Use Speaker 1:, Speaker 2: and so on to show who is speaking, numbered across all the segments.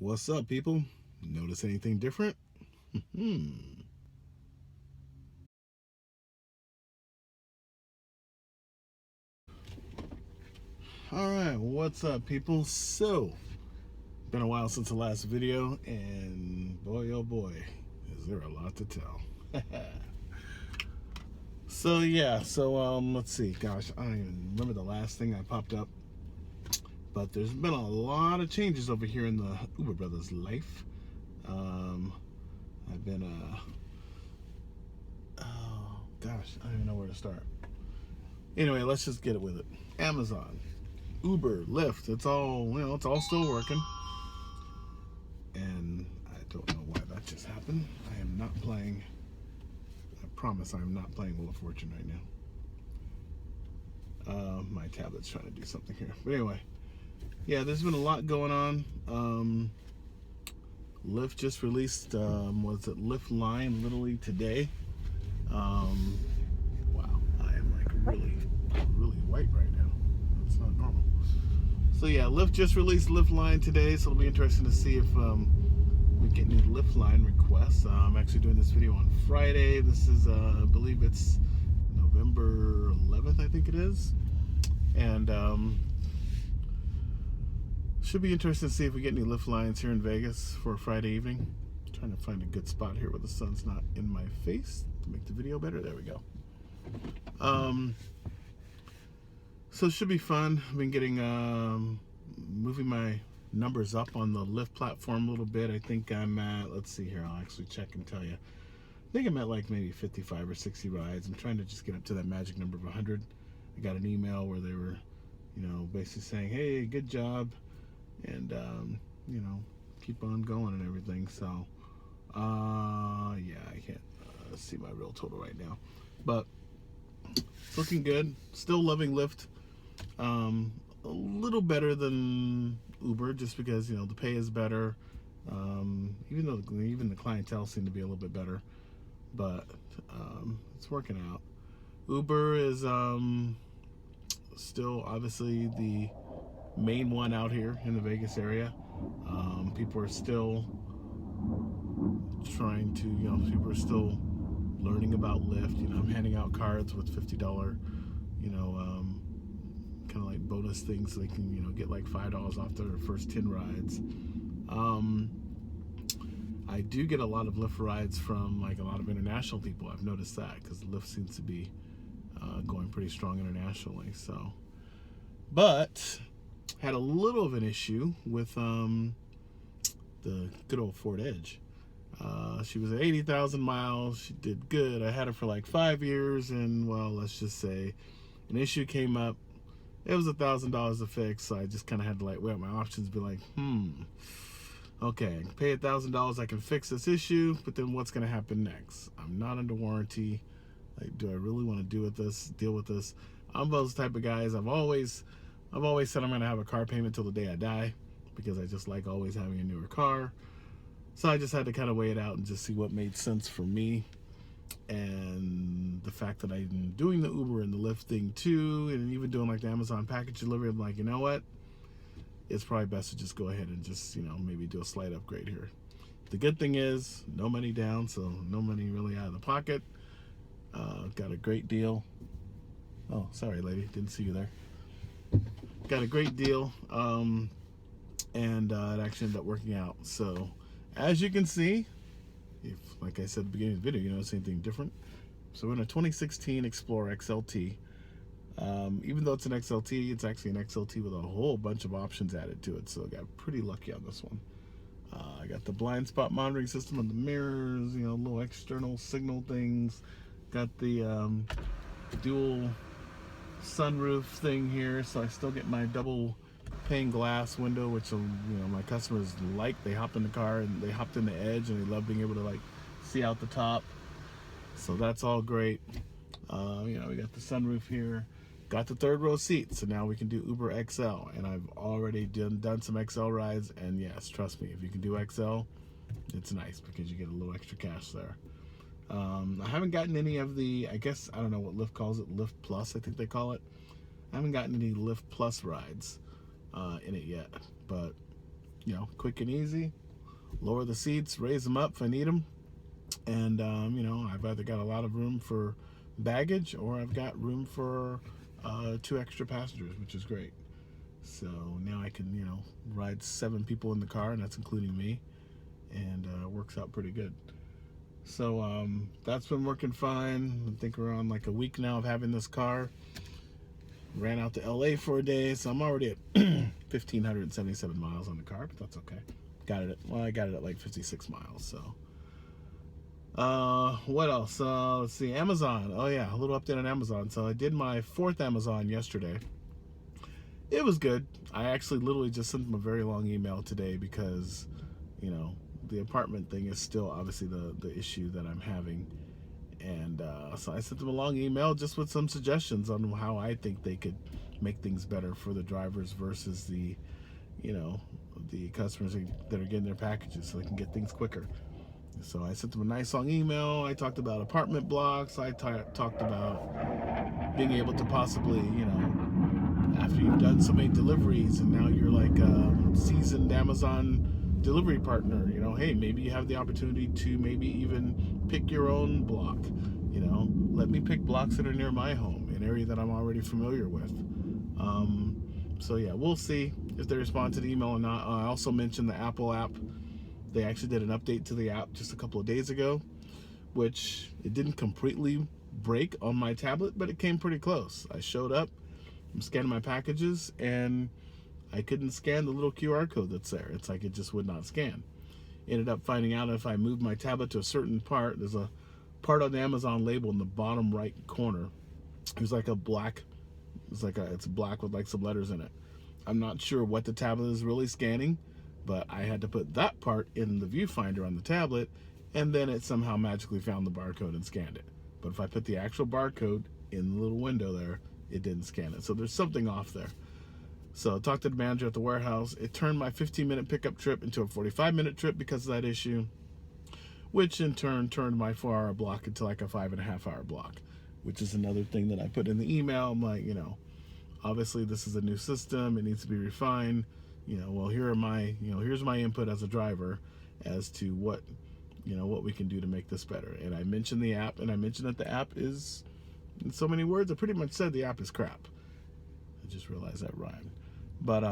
Speaker 1: What's up, people? Notice anything different? All right, what's up, people? So, been a while since the last video, and boy, oh boy, is there a lot to tell. Let's see. Gosh, I don't even remember the last thing I popped up, but there's been a lot of changes over here in the Uber Brothers life. Um, I've been, oh gosh, I don't even know where to start. Anyway, let's just get it with it. Amazon, Uber, Lyft, it's all still working. And I don't know why that just happened. I am not playing. I promise I am not playing Wheel of Fortune right now. My tablet's trying to do something here. But anyway, yeah, there's been a lot going on. Lyft just released, Lyft Line literally today. Wow, I am like really white right now. That's not normal. So yeah, Lyft just released Lyft Line today, so it'll be interesting to see if we get new Lyft Line requests. I'm actually doing this video on Friday. This is, I believe it's November 11th, I think it is. And should be interesting to see if we get any Lyft Lines here in Vegas for Friday evening. I'm trying to find a good spot here where the sun's not in my face to make the video better. There we go. So it should be fun. I've been getting, moving my numbers up on the Lyft platform a little bit. I think I'm at, let's see here, I'll actually check and tell you. I think I'm at like maybe 55 or 60 rides. I'm trying to just get up to that magic number of 100. I got an email where they were, basically saying, hey, good job. And, keep on going and everything. So, yeah, I can't see my real total right now. But it's looking good. Still loving Lyft. A little better than Uber just because, the pay is better. Even though even the clientele seem to be a little bit better. But it's working out. Uber is still obviously the main one out here in the Vegas area. People are still trying to, people are still learning about Lyft. I'm handing out cards with $50, kind of like bonus things so they can, get like $5 off their first 10 rides. I do get a lot of Lyft rides from like a lot of international people. I've noticed that because Lyft seems to be going pretty strong internationally. So, but had a little of an issue with the good old Ford Edge. She was at 80,000 miles. She did good. I had her for like 5 years, and well, let's just say an issue came up. It was $1,000 to fix, so I just kind of had to like weigh out my options, be like, okay, pay $1,000, I can fix this issue, but then what's going to happen next? I'm not under warranty. Like, do I really want to deal with this? I'm those type of guys. I've always said I'm going to have a car payment till the day I die because I just like always having a newer car. So I just had to kind of weigh it out and just see what made sense for me. And the fact that I'm doing the Uber and the Lyft thing too, and even doing like the Amazon package delivery, I'm like, you know what? It's probably best to just go ahead and just, maybe do a slight upgrade here. The good thing is no money down, so no money really out of the pocket. Got a great deal. Oh, sorry, lady. Didn't see you there. Got a great deal. And it actually ended up working out. So, as you can see, if, like I said at the beginning of the video, you notice anything different. So we're in a 2016 Explorer XLT. Even though it's an XLT, it's actually an XLT with a whole bunch of options added to it. So I got pretty lucky on this one. I got the blind spot monitoring system on the mirrors, little external signal things. Got the dual sunroof thing here, so I still get my double pane glass window, which my customers like. They hop in the car and they hopped in the Edge, and they love being able to like see out the top. So that's all great. We got the sunroof here. Got the third row seat, so now we can do Uber XL, and I've already done some XL rides, and yes, trust me, if you can do XL, it's nice because you get a little extra cash there. I haven't gotten any of the, I guess, I don't know what Lyft calls it, Lyft Plus, I think they call it. I haven't gotten any Lyft Plus rides in it yet, but quick and easy. Lower the seats, raise them up if I need them. And, I've either got a lot of room for baggage or I've got room for 2 extra passengers, which is great. So now I can, ride 7 people in the car, and that's including me, and works out pretty good. So that's been working fine. I think we're on like a week now of having this car. Ran out to LA for a day, so I'm already at 1,577 miles on the car, but that's okay. I got it at like 56 miles, so. What else? Let's see, Amazon. Oh yeah, a little update on Amazon. So I did my 4th Amazon yesterday. It was good. I actually literally just sent them a very long email today because, the apartment thing is still obviously the issue that I'm having. And so I sent them a long email just with some suggestions on how I think they could make things better for the drivers versus the customers that are getting their packages, so they can get things quicker. So I sent them a nice long email. I talked about apartment blocks. I talked about being able to possibly, after you've done so many deliveries and now you're like a seasoned Amazon delivery partner, hey, maybe you have the opportunity to maybe even pick your own block. Let me pick blocks that are near my home, an area that I'm already familiar with. So yeah, we'll see if they respond to the email or not. I also mentioned the Apple app. They actually did an update to the app just a couple of days ago, which it didn't completely break on my tablet, but it came pretty close. I showed up, I'm scanning my packages, and I couldn't scan the little QR code that's there. It's like it just would not scan. Ended up finding out if I moved my tablet to a certain part, there's a part on the Amazon label in the bottom right corner. It's like it's black with like some letters in it. I'm not sure what the tablet is really scanning, but I had to put that part in the viewfinder on the tablet, and then it somehow magically found the barcode and scanned it. But if I put the actual barcode in the little window there, it didn't scan it. So there's something off there. So I talked to the manager at the warehouse. It turned my 15-minute pickup trip into a 45-minute trip because of that issue, which in turn turned my 4-hour block into like a 5.5-hour block, which is another thing that I put in the email. I'm like, obviously this is a new system. It needs to be refined. Well, here's my input as a driver as to what we can do to make this better. And I mentioned the app, and I mentioned that the app is, in so many words, I pretty much said the app is crap. I just realized that rhymed. But,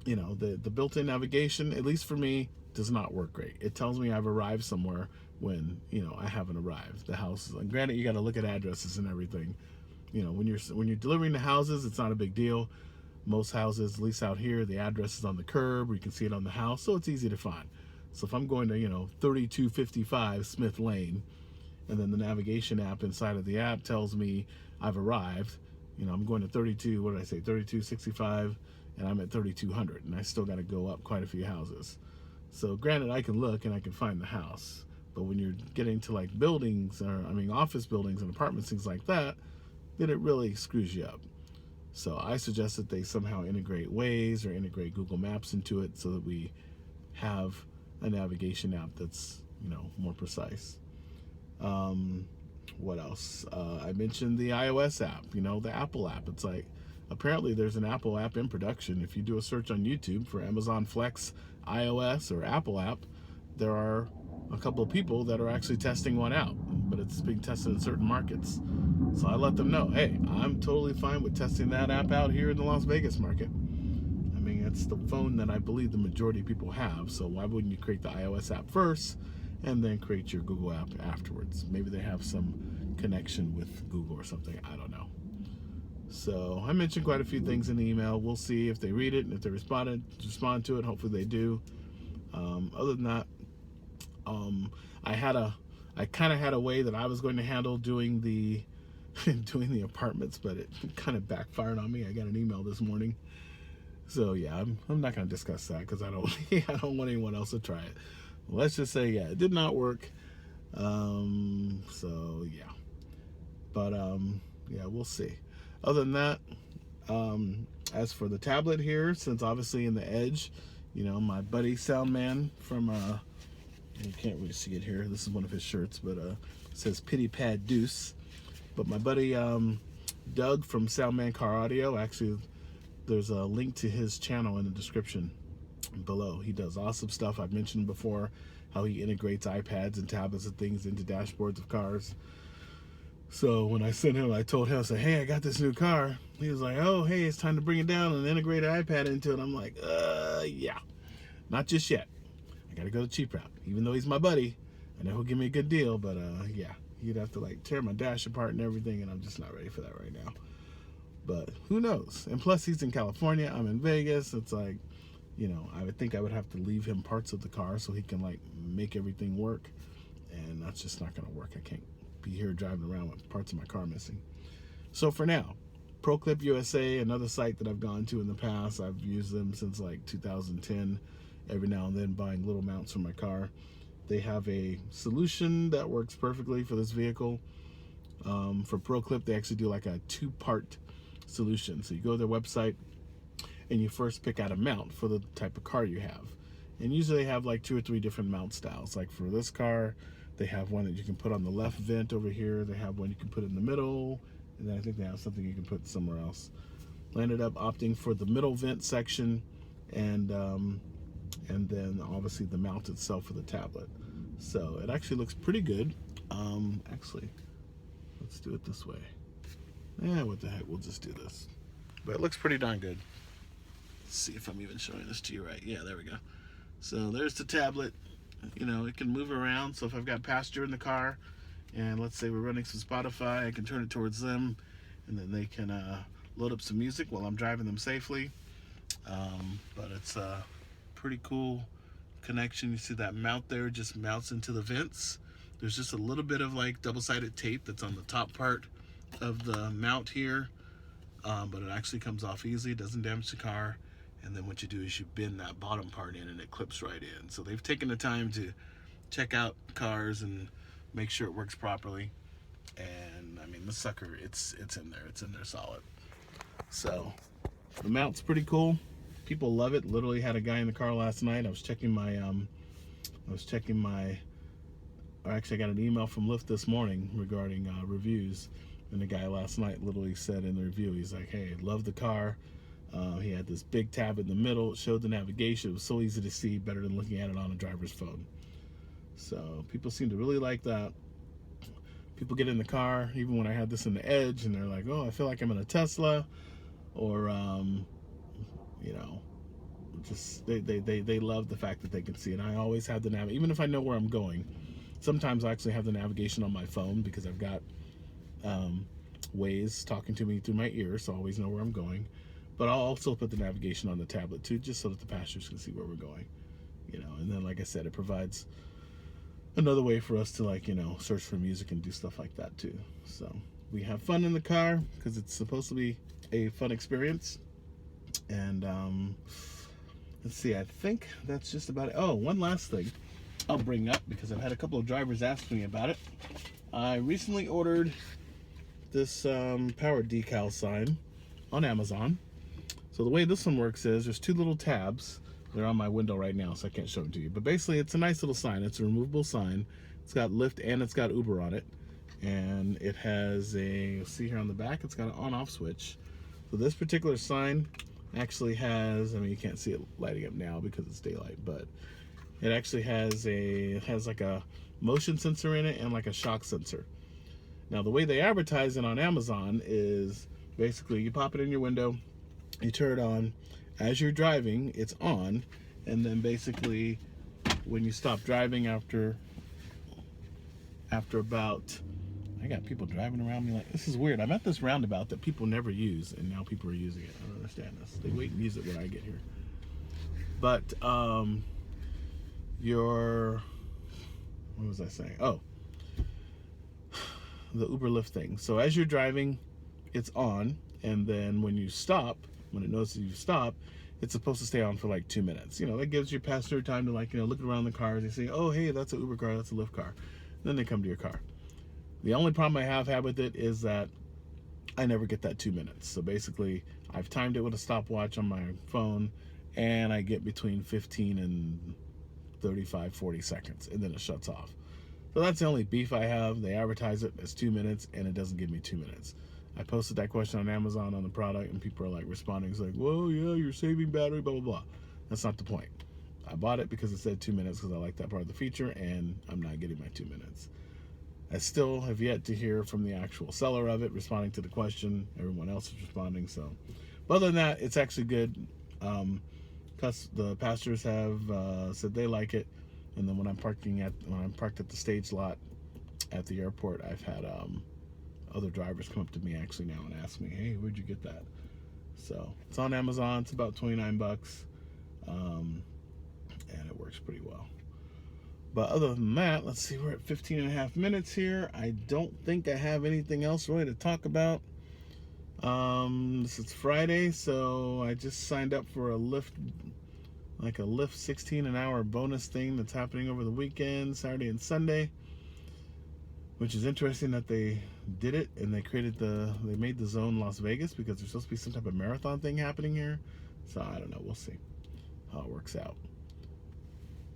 Speaker 1: the built-in navigation, at least for me, does not work great. It tells me I've arrived somewhere when, I haven't arrived. The house, and granted, you got to look at addresses and everything. When you're delivering the houses, it's not a big deal. Most houses, at least out here, the address is on the curb, or you can see it on the house, so it's easy to find. So if I'm going to, 3255 Smith Lane, and then the navigation app inside of the app tells me I've arrived, I'm going to 3265, and I'm at 3200, and I still got to go up quite a few houses. So granted, I can look and I can find the house, but when you're getting to like buildings, office buildings and apartments, things like that, then it really screws you up. So I suggest that they somehow integrate Waze or integrate Google Maps into it so that we have a navigation app that's, more precise. What else? I mentioned the iOS app, the Apple app. It's like, apparently there's an Apple app in production. If you do a search on YouTube for Amazon Flex iOS or Apple app, there are a couple of people that are actually testing one out, but it's being tested in certain markets. So I let them know, hey, I'm totally fine with testing that app out here in the Las Vegas market. It's the phone that I believe the majority of people have, so why wouldn't you create the iOS app first and then create your Google app afterwards? Maybe they have some connection with Google or something, I don't know. So I mentioned quite a few things in the email. We'll see if they read it and if they respond to it. Hopefully they do. Other than that, I kind of had a way that I was going to handle doing the apartments, but it kind of backfired on me. I got an email this morning. So yeah, I'm not going to discuss that because I don't want anyone else to try it. Let's just say, yeah, it did not work. So yeah, but yeah, we'll see. Other than that, as for the tablet here, since obviously in the Edge, my buddy Soundman from you can't really see it here. This is one of his shirts, but it says Pity Pad Deuce. But my buddy Doug from Soundman Car Audio, actually, there's a link to his channel in the description. below. He does awesome stuff. I've mentioned before how he integrates iPads and tablets and things into dashboards of cars. So when I sent him, I told him, I said, hey, I got this new car. He was like, oh, hey, it's time to bring it down and integrate an iPad into it. I'm like, yeah, not just yet. I got to go the cheap route. Even though he's my buddy, I know he'll give me a good deal, but yeah, he'd have to like tear my dash apart and everything, and I'm just not ready for that right now. But who knows? And plus, he's in California. I'm in Vegas. It's like, you know, I would think I would have to leave him parts of the car so he can like make everything work, and that's just not going to work. I can't be here driving around with parts of my car missing. So for now, ProClip USA, another site that I've gone to in the past. I've used them since like 2010, every now and then buying little mounts for my car. They have a solution that works perfectly for this vehicle. For ProClip, they actually do like a 2-part solution. So you go to their website and you first pick out a mount for the type of car you have. And usually they have like 2 or 3 different mount styles. Like for this car, they have one that you can put on the left vent over here. They have one you can put in the middle. And then I think they have something you can put somewhere else. I ended up opting for the middle vent section, and then obviously the mount itself for the tablet. So it actually looks pretty good. Actually, let's do it this way. Yeah, what the heck, we'll just do this. But it looks pretty darn good. Let's see if I'm even showing this to you right. Yeah, there we go. So there's the tablet. You know, it can move around. So if I've got passenger in the car, and let's say we're running some Spotify, I can turn it towards them, and then they can load up some music while I'm driving them safely. But it's a pretty cool connection. You see that mount there just mounts into the vents. There's just a little bit of like double-sided tape that's on the top part of the mount here, but it actually comes off easily. It doesn't damage the car. And then what you do is you bend that bottom part in and it clips right in. So they've taken the time to check out cars and make sure it works properly. And I mean, the sucker, it's in there solid. So the mount's pretty cool. People love it. Literally had a guy in the car last night. I was checking my or actually I got an email from Lyft this morning regarding reviews, and the guy last night literally said in the review, he's like, hey, love the car. He had this big tab in the middle. It showed the navigation. It was so easy to see, better than looking at it on a driver's phone. So people seem to really like that. People get in the car, even when I had this in the Edge, and they're like, oh, I feel like I'm in a Tesla. Or, you know, just they love the fact that they can see it. And I always have the nav, even if I know where I'm going. Sometimes I actually have the navigation on my phone because I've got Waze talking to me through my ear, so I always know where I'm going. But I'll also put the navigation on the tablet too, just so that the passengers can see where we're going, you know. And then, like I said, it provides another way for us to, like, you know, search for music and do stuff like that too. So we have fun in the car because it's supposed to be a fun experience. And let's see, I think that's just about it. Oh, one last thing I'll bring up because I've had a couple of drivers ask me about it. I recently ordered this power decal sign on Amazon. So the way this one works is there's 2 little tabs. They're on my window right now, so I can't show them to you. But basically, it's a nice little sign. It's a removable sign. It's got Lyft and it's got Uber on it. And it has a, see here on the back, it's got an on-off switch. So this particular sign actually has, I mean, you can't see it lighting up now because it's daylight, but it actually has like a motion sensor in it and like a shock sensor. Now, the way they advertise it on Amazon is basically you pop it in your window, you turn it on. As you're driving, it's on, and then basically when you stop driving after about, I got people driving around me like, this is weird. I'm at this roundabout that people never use, and now people are using it. I don't understand this. They wait and use it when I get here. But what was I saying? Oh, the Uber Lyft thing. So as you're driving, it's on, and then when you stop, when it notices you stop, it's supposed to stay on for like 2 minutes. You know, that gives your passenger time to, like, you know, look around the cars. They say, oh, hey, that's an Uber car, that's a Lyft car. Then they come to your car. The only problem I have had with it is that I never get that 2 minutes. So basically, I've timed it with a stopwatch on my phone, and I get between 15 and 35, 40 seconds, and then it shuts off. So that's the only beef I have. They advertise it as 2 minutes, and it doesn't give me 2 minutes. I posted that question on Amazon on the product, and people are like responding. It's like, well, yeah, you're saving battery, blah, blah, blah. That's not the point. I bought it because it said 2 minutes because I like that part of the feature, and I'm not getting my 2 minutes. I still have yet to hear from the actual seller of it responding to the question. Everyone else is responding. So, but other than that, it's actually good. Because the pastors have said they like it, and then when I'm parked at the stage lot at the airport, I've had other drivers come up to me actually now and ask me, "Hey, where'd you get that?" So it's on Amazon. It's about $29, and it works pretty well. But other than that, let's see, we're at 15 and a half minutes here. I don't think I have anything else really to talk about. This is Friday, so I just signed up for a Lyft, like a Lyft 16 an hour bonus thing that's happening over the weekend, Saturday and Sunday, which is interesting that they did it and they made the zone Las Vegas because there's supposed to be some type of marathon thing happening here. So I don't know, we'll see how it works out.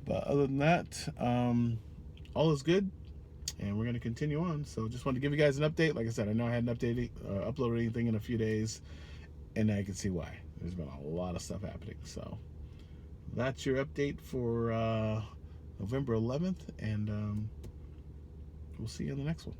Speaker 1: But other than that, all is good, and we're going to continue on. So just wanted to give you guys an update. Like I said, I know I hadn't uploaded anything in a few days, and I can see why. There's been a lot of stuff happening. So that's your update for November 11th, and we'll see you in the next one.